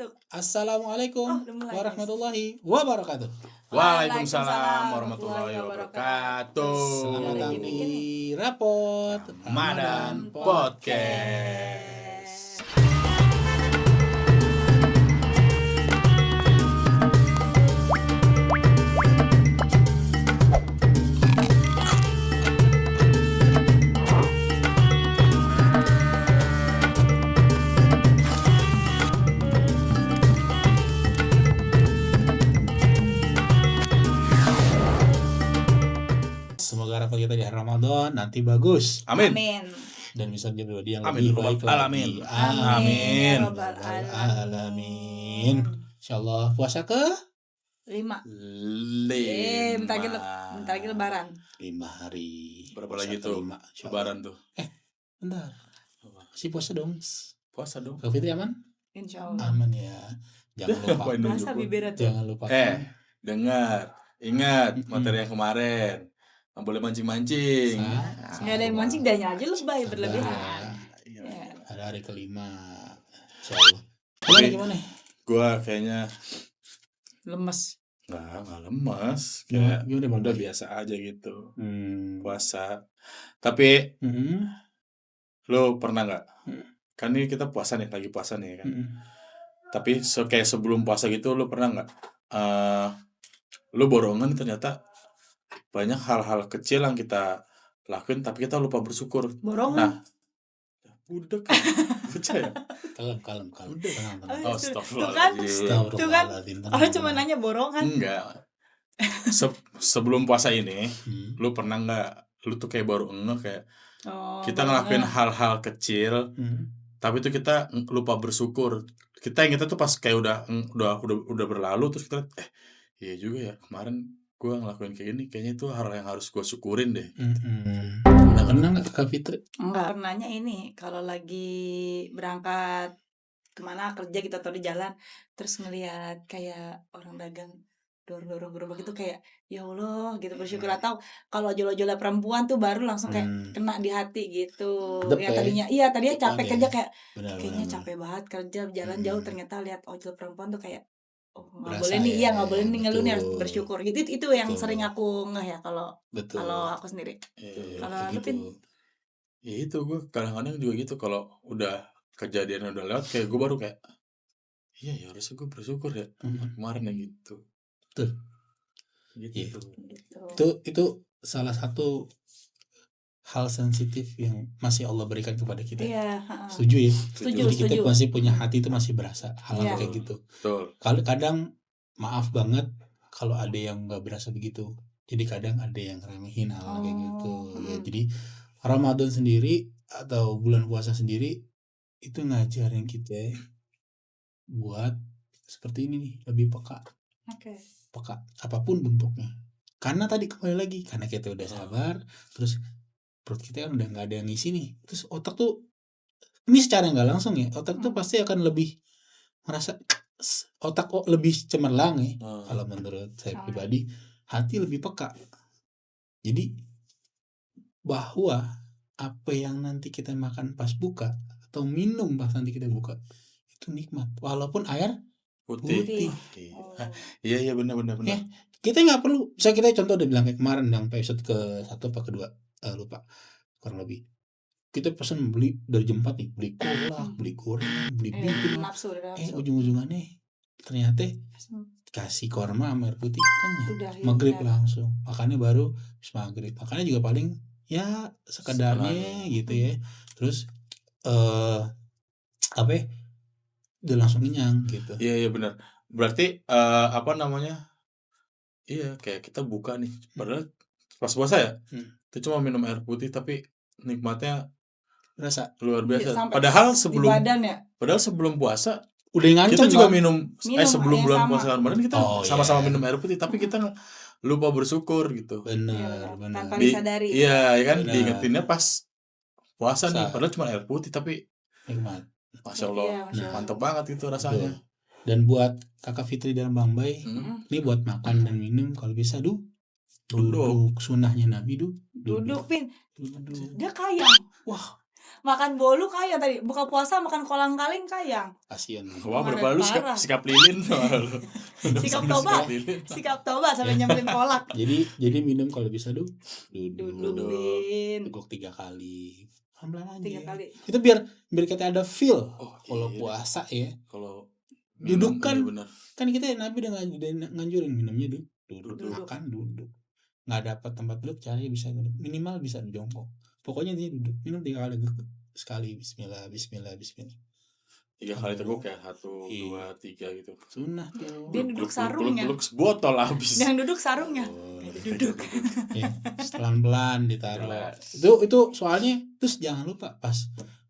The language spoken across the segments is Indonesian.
Tuh. Assalamualaikum udah mulai, warahmatullahi wabarakatuh. Waalaikumsalam warahmatullahi wabarakatuh. Selamat datang Lagi di nih. Rapot Ramadan Podcast. Semoga rapot kita di hari Ramadan nanti bagus Amin. dan bisa menjadi yang Amin. lebih baik Alamin. lagi. Amin. Ya Rabbal Alamin. Insyaallah puasa ke 5. Lima. Bentar lagi lebaran. 5 hari. Berapa Puasa lagi tuh? ke-5, insyaallah. Lebaran tuh. Bentar. Masih puasa dong. Puasa dong. Kak Fitri aman? Insyaallah. Aman ya. Jangan lupa. Ngapain nunjuk Masa gua? bibirnya tuh. Jangan lupa. Dengar. Ingat materi yang kemarin. Nggak boleh mancing-mancing. Nggak ada yang mancing, danya aja lebay berlebihan. Iya. Ya. Ada hari ke-5. Insyaallah. Gimana Tapi- gimana? Gua kayaknya Lemes. nggak lemas. Kayak Gimana udah biasa aja gitu. Hmm. Puasa. Tapi Hmm. lo pernah nggak? Hmm. Kan ini kita puasa nih, lagi puasa nih kan. Hmm. Tapi kayak sebelum puasa gitu lo pernah nggak? Lo borongan ternyata banyak hal-hal kecil yang kita lakuin tapi kita lupa bersyukur. Borongan. Udah percaya. Kalem. Udah. Tenang. Oh, Tuh kan? astagfirullahaladzim. Tuh kan? Tenang. Orang cuma nanya borongan. Enggak. Sebelum puasa ini, Hmm. lu pernah nggak? Lu tuh kayak baru kayak Oh, kita borongan. ngelakuin hal-hal kecil, Hmm. tapi itu kita lupa bersyukur. Kita tuh pas kayak udah berlalu terus kita iya juga ya kemarin gue ngelakuin kayak gini, kayaknya itu hal yang harus gue syukurin deh. Pernah nggak Kak Fitri? Enggak, pernahnya ini kalau lagi berangkat kemana kerja gitu atau di jalan terus ngelihat kayak orang dagang dorong gerobak itu kayak ya Allah gitu bersyukur, atau kalau ojol-ojolnya perempuan tuh baru langsung kayak kena di hati gitu. Sedep Ya ya? tadinya capek Iya. kerja kayak Benar. kayaknya capek banget kerja jalan jauh, ternyata lihat ojol perempuan tuh kayak oh nggak Berasa boleh nih, ya, nggak boleh nih ngeluh nih, harus betul. bersyukur gitu. Itu yang Betul. sering aku ngeh ya kalau Betul. aku sendiri. Kalau Kayak Alvin? Ya itu gue kadang-kadang juga gitu, kalau udah kejadian udah lewat kayak gue baru kayak iya ya harusnya gue bersyukur ya kemarin ya gitu. Betul. Gitu. Gitu. Itu salah satu hal sensitif yang masih Allah berikan kepada kita. Iya, Setuju ya? Setuju. Jadi kita masih punya hati itu masih berasa hal Iya. kayak gitu. Betul. Kalau kadang maaf banget kalau ada yang nggak berasa begitu. Jadi kadang ada yang remehin hal kayak gitu. Ya, jadi Ramadan sendiri atau bulan puasa sendiri itu ngajarin kita buat seperti ini nih, lebih peka apapun bentuknya. Karena tadi kembali lagi, karena kita udah sabar, terus perut kita kan udah nggak ada yang ngisi nih, terus otak tuh ini secara nggak langsung ya, otak tuh pasti akan lebih merasa otak lebih cemerlang ya. Kalau menurut saya pribadi, hati lebih peka. Jadi bahwa apa yang nanti kita makan pas buka atau minum pas nanti kita buka itu nikmat, walaupun air putih. Iya benar. Ya, kita nggak perlu. Bisa kita contoh udah bilang kayak kemarin yang episode ke 1 apa kedua lupa kurang lebih. Kita pesan beli dari jam 4 nih, beli kolak, beli gorengan, beli bihun. Nafsu. Ujung-ujungannya ternyata kasih korma sama air putih kan Udah, ya. Maghrib iya. langsung. Makanya baru maghrib. Makanya juga paling ya sekedarnya gitu ya. Terus udah langsung kenyang gitu. Iya benar. Berarti iya kayak kita buka nih, padahal pas puasa ya itu cuma minum air putih tapi nikmatnya Rasa luar biasa. Sampai Padahal di badan ya. sebelum puasa udah ngancem kita juga kan? minum sebelum yang bulan sama. puasa Ramadan kita sama-sama minum air putih, tapi kita lupa bersyukur gitu. Benar. Tanpa disadari. Iya kan, Benar. diingetinnya pas puasa nih, padahal cuma air putih tapi nikmat. Masya Allah, Iya, Masya Allah. mantap banget itu rasanya. Dan buat Kakak Fitri dan Bang Bay, ini buat makan dan minum kalau bisa duduk. Sunnahnya Nabi duduk. Duduk, Pin. Duduk. Dia kayang. Wah, Makan bolu kayang tadi, buka puasa makan kolang-kaling kayang. Kasian. Wah, Kemarin berapa lu sikap parah. sikap lilin lu. Minum Sikap sambil tobat. lilin. Sikap tobat sampai nyemplin kolak. Jadi minum kalau bisa duduk. Dudukin. Duduk 3 kali. Pelan-pelan 3 aja. kali. Itu biar kita ada feel. Oh, Kalau iya. puasa ya. Kalau Duduk kan. iya benar. Kan kita Nabi udah nganjurin minumnya duduk. Duduk. Makan duduk. Nggak dapat tempat duduk, cari bisa duduk. Minimal bisa jongkok. Pokoknya dia duduk. Minum 3 kali sekali. Bismillah. 3 kali teguk ya, 1, Iya. 2, 3 gitu. Sunnah tuh. Dia duduk sarungnya. Peluk sebotol habis. Yang duduk sarungnya. Duduk. Ya, pelan-pelan ditaruh. Jelas. Itu soalnya terus jangan lupa pas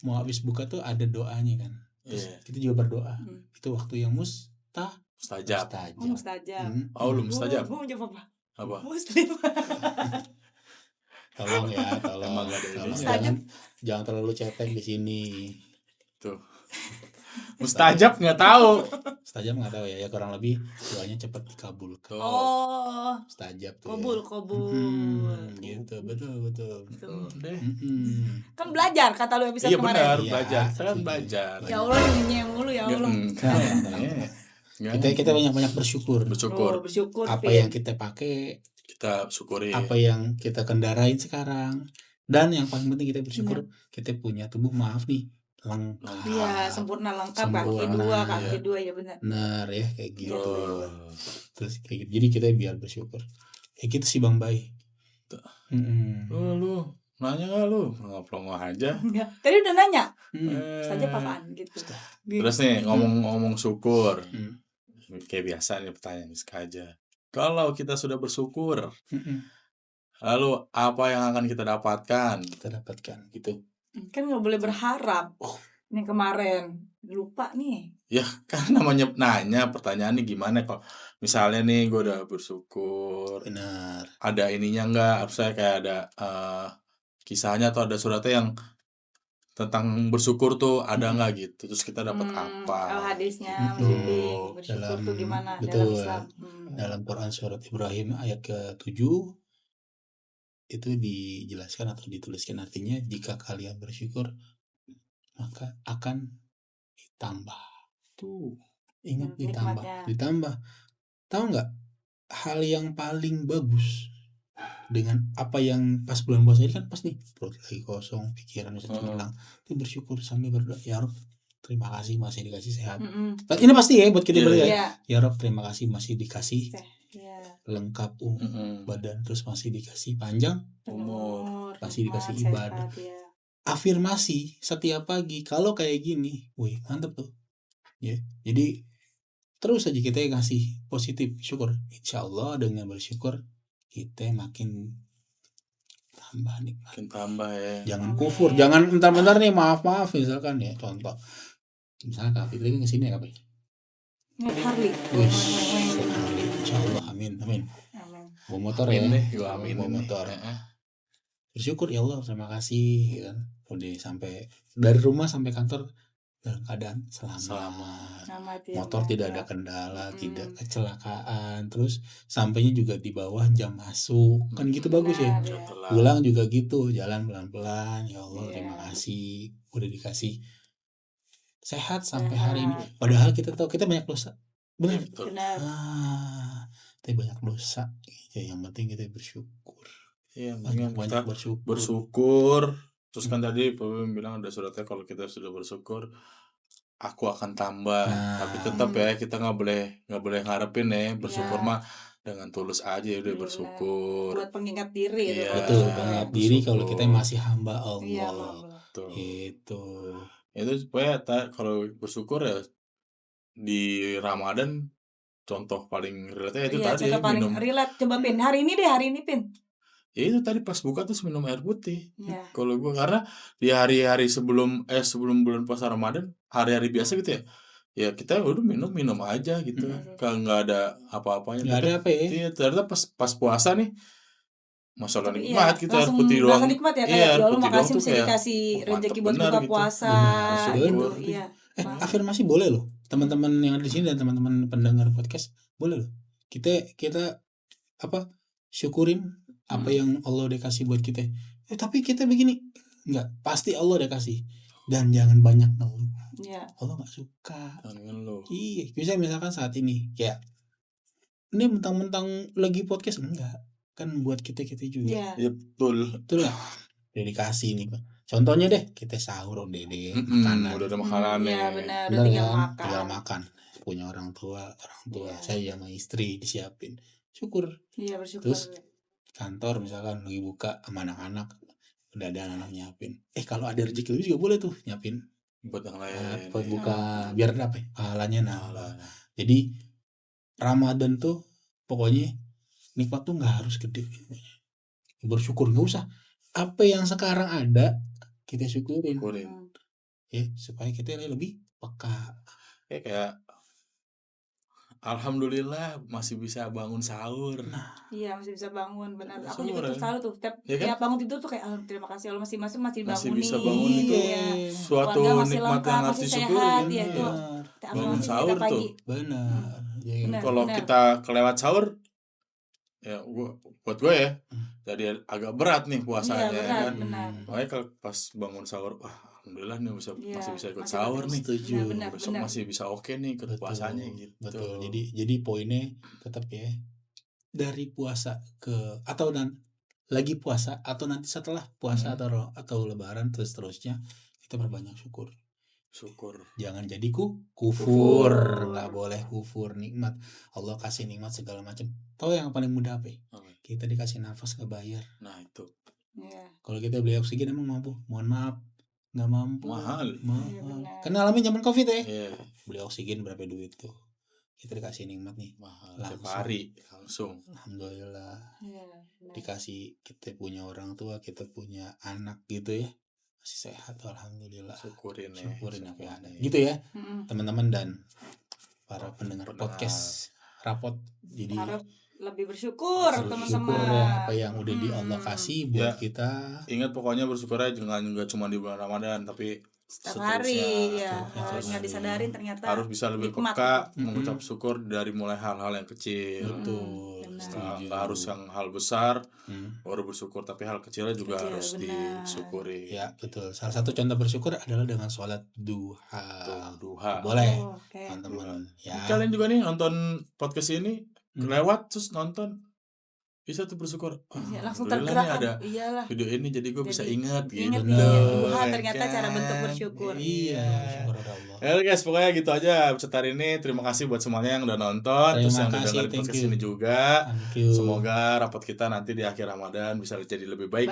mau habis buka tuh ada doanya kan. Terus Iya. kita juga berdoa. Hmm. Itu waktu yang Mustajab. Oh, mustajab. Oh, lu mustajab. Gue mau jawab apa? Apa? Muslim. Tolong ya, tolong. Emang gak ada Tolong. ininya. Jangan terlalu cetek di sini. Tuh. Mustajab nggak tahu. Mustajab nggak tahu ya, kurang lebih doanya cepat dikabulkan. Oh, Mustajab tuh. kobul. Gitu, betul. Tuh. Deh. Kan belajar kata lu episode Iya kemarin. benar, Iya. belajar. Saya kan belajar. Ya Allah, nyenyeng mulu ya Allah. Kita banyak bersyukur. bersyukur. Oh, bersyukur. Apa Pin. yang kita pakai, Kita syukuri. apa yang kita kendarain sekarang, dan yang paling penting kita bersyukur kita punya tubuh lengkap. Iya, sempurna lengkap Sempurna, kaki dua ya benar. Benar ya kayak gitu. Betul. Terus kayak gitu. Jadi kita biar bersyukur. Ya gitu sih Bang Bay. Tuh. Mm-mm. Lu nanya nggak lu? Pelongo aja. Enggak. Tadi udah nanya. Saja Eh, apaan gitu. Terus nih ngomong syukur. Mm. Kayak biasa nih pertanyaan aja. Kalau kita sudah bersyukur, Mm-mm. lalu apa yang akan kita dapatkan? Kita dapatkan gitu. Kan nggak boleh berharap. Ini kemarin lupa nih. Ya kan namanya nanya, pertanyaannya gimana kalau misalnya nih gue udah bersyukur, Benar. ada ininya nggak? Harusnya kayak ada kisahnya atau ada suratnya yang tentang bersyukur tuh ada nggak gitu? Terus kita dapat apa? Oh, hadisnya Gitu. Mas Iping. Bersyukur tuh gimana dalam Betul. Islam? Dalam Quran surat Ibrahim ayat ke-7 itu dijelaskan atau dituliskan, artinya jika kalian bersyukur maka akan ditambah. Tuh, ingat ditambah. Nikmatnya. Ditambah. Tahu nggak hal yang paling bagus dengan apa yang pas bulan puasa ini kan pas nih perut lagi kosong, pikiran bisa tenang, itu bersyukur sambil berdoa, ya Rob terima kasih masih dikasih sehat. Ini pasti ya buat kita berdua ya. Ya Rob terima kasih masih dikasih lengkap badan, terus masih dikasih panjang umur, masih dikasih sehat, ibadah. ya. Afirmasi setiap pagi kalau kayak gini, wih mantep tuh. Ya, jadi terus aja kita ngasih positif syukur. Insya Allah dengan bersyukur kita makin tambah nikmat. makin tambah ya. Jangan kufur, jangan bentar-bentar nih maaf misalkan ya contoh. Misalnya Kak Fitri kesini ya Kak Fitri. Naik Harley. Insya Allah amin. Amin. Bawa motor Amin ya. deh, gua amin Bawa nih. motor. Bersyukur ya Allah, terima kasih kan. Udah sampai dari rumah sampai kantor dalam keadaan selamat. Motor tidak ada kendala, tidak kecelakaan, terus sampainya juga di bawah jam masuk, kan gitu bagus ya. Pulang juga gitu, jalan pelan-pelan. Ya Allah terima kasih udah dikasih sehat sampai hari ini. Padahal kita tahu kita banyak dosa, benar. Kita banyak dosa. Ya, yang penting kita bersyukur. Iya, banyak bersyukur. Terus kan tadi Pak bilang ada suratnya kalau kita sudah bersyukur aku akan tambah. Tapi tetap ya kita nggak boleh ngarepin ya bersyukur mah dengan tulus aja udah bersyukur. Buat pengingat diri. Iya, betul, pengingat diri kalau kita masih hamba Allah. Iya, itu supaya kalau bersyukur ya di Ramadan contoh paling relate itu tadi ya, paling relate. Coba Pin hari ini Pin. Ya itu tadi pas buka terus minum air putih. Kalau gue karena di hari-hari sebelum bulan puasa Ramadan, hari-hari biasa gitu ya. Ya kita udah minum aja gitu. Kalau nggak ada apa-apanya. Nggak ada apa ya. Iya, ternyata pas puasa nih masalah nikmat kita air langsung putih doang. Rasa nikmat ya kayak ya Allah makasih bisa dikasih rezeki buat buka gitu. puasa Gitu. Iya. Afirmasi boleh loh. Teman-teman yang ada di sini dan teman-teman pendengar podcast boleh loh. Kita syukurin apa yang Allah udah kasih buat kita. Tapi kita begini Enggak, pasti Allah udah kasih. Dan jangan banyak ngeluh. Iya. Allah nggak suka. Jangan ngeluh. Iya, misalkan saat ini kayak ini mentang-mentang lagi podcast enggak, kan buat kita juga. Iya. Iya betul. Betul nggak? Dedikasi nih, Pak. Contohnya deh, kita sahur deh, makanan. Udah ada makanan nih. Iya benar, Bener udah tinggal kan? makan. Tinggal makan. Punya orang tua Iya. saya sama istri disiapin. Syukur. Iya bersyukur. Terus kantor misalkan lagi buka sama anak-anak, udah ada anak nyiapin. Kalau ada rezeki lebih juga boleh tuh nyiapin. Buat yang lain. Buat buka biar apa? Pahalanya nambah. Pahalanya. Jadi Ramadan tuh pokoknya nikmat tuh nggak harus gede. Bersyukur nggak usah. Apa yang sekarang ada kita syukurin. Ya supaya kita lebih peka. Kayak alhamdulillah masih bisa bangun sahur. Iya masih bisa bangun, benar. Aku Sahur, juga tuh ya? selalu tuh tiap bangun tidur tuh kayak terima kasih Allah masih Masih dibangunin. bisa bangun itu Iya. suatu Keluarga masih nikmat lengkap, yang harus masih disyukurin. sehat, ya itu. Benar. Bangun Masih sahur setiap pagi. tuh. Benar. Benar. Kalau kita kelewat sahur, ya buat gue ya, jadi agak berat nih puasanya. Iya, berat, kan. benar. Makanya kalau pas bangun sahur, wah alhamdulillah nih masih bisa ikut masih sahur betul. nih. Setuju. Iya, benar, Besok benar. masih bisa oke nih ikut puasanya gitu. Betul. Jadi poinnya tetap ya dari puasa ke atau lagi puasa atau nanti setelah puasa atau lebaran terusnya kita berbanyak syukur. Jangan jadi kufur. Nggak boleh kufur nikmat. Allah kasih nikmat segala macam. Tahu yang paling mudah apa? Kita dikasih nafas nggak bayar. Nah itu. Iya. Kalau kita beli oksigen emang mampu? Mohon maaf, nggak mampu. Mahal. Iya, benar. Karena ngalamin zaman covid ya. Iya. Beli oksigen berapa duit tuh? Kita dikasih nikmat nih. Mahal. Langsung. Tiap hari langsung. Alhamdulillah. Iya, benar. Dikasih kita punya orang tua, kita punya anak gitu ya. Masih sehat alhamdulillah. Syukurin apa yang ada. semuanya. Gitu ya. Teman-teman dan para pendengar podcast Rapot. Jadi Harus lebih bersyukur bersyukur teman-teman. ya apa yang udah di Allah kasih buat Ya. kita. Ingat pokoknya bersyukurnya jangan nggak cuma di bulan Ramadan tapi Setiap hari ya, seterusnya. nggak disadarin ternyata Harus bisa lebih nikmat. peka mengucap syukur dari mulai hal-hal yang kecil. Betul. benar. Setuju. Nggak harus yang hal besar baru bersyukur, tapi hal kecilnya juga Kecil, harus benar. disyukuri. Ya betul. Salah satu contoh bersyukur adalah dengan sholat duha. Duha. Boleh Oh, oke. teman-teman. Ya. Kalian juga nih nonton podcast ini lewat terus nonton bisa tuh bersyukur. Iya, langsung Alhamdulillah tergerak. nih ada Iyalah. video ini jadi gue bisa ingat gitu. Ingat nih, duha ternyata kan? cara bentuk bersyukur. Iya, syukur Allah. Ya guys, pokoknya gitu aja episode hari ini. Terima kasih buat semuanya yang udah nonton, Terima terus yang udah kasih, dengerin thank podcast you. ini juga. Thank you. Semoga rapat kita nanti di akhir Ramadan bisa jadi lebih baik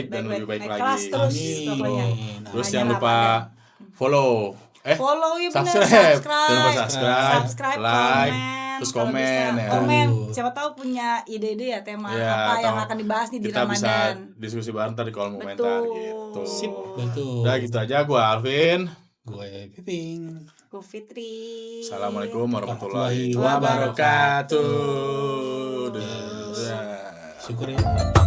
dan lebih baik Naik kelas lagi. terus Amin. pokoknya. Terus Hanya jangan lupa Ramadan. follow, Follow ya bener, subscribe, jangan lupa subscribe, like, terus kalau komen bisa. ya. Komen, Tuh. siapa tahu punya ide-ide ya tema Ya, apa yang atau akan dibahas nih di kita bisa Ramadan. diskusi bareng ntar di kolom komentar Betul. gitu. Sip, betul. Udah gitu aja, gue Alvin. Gue Piping. Ku Fitri. Assalamualaikum warahmatullahi Warahmatullahi wabarakatuh. wabarakatuh. Dah. Syukur ya.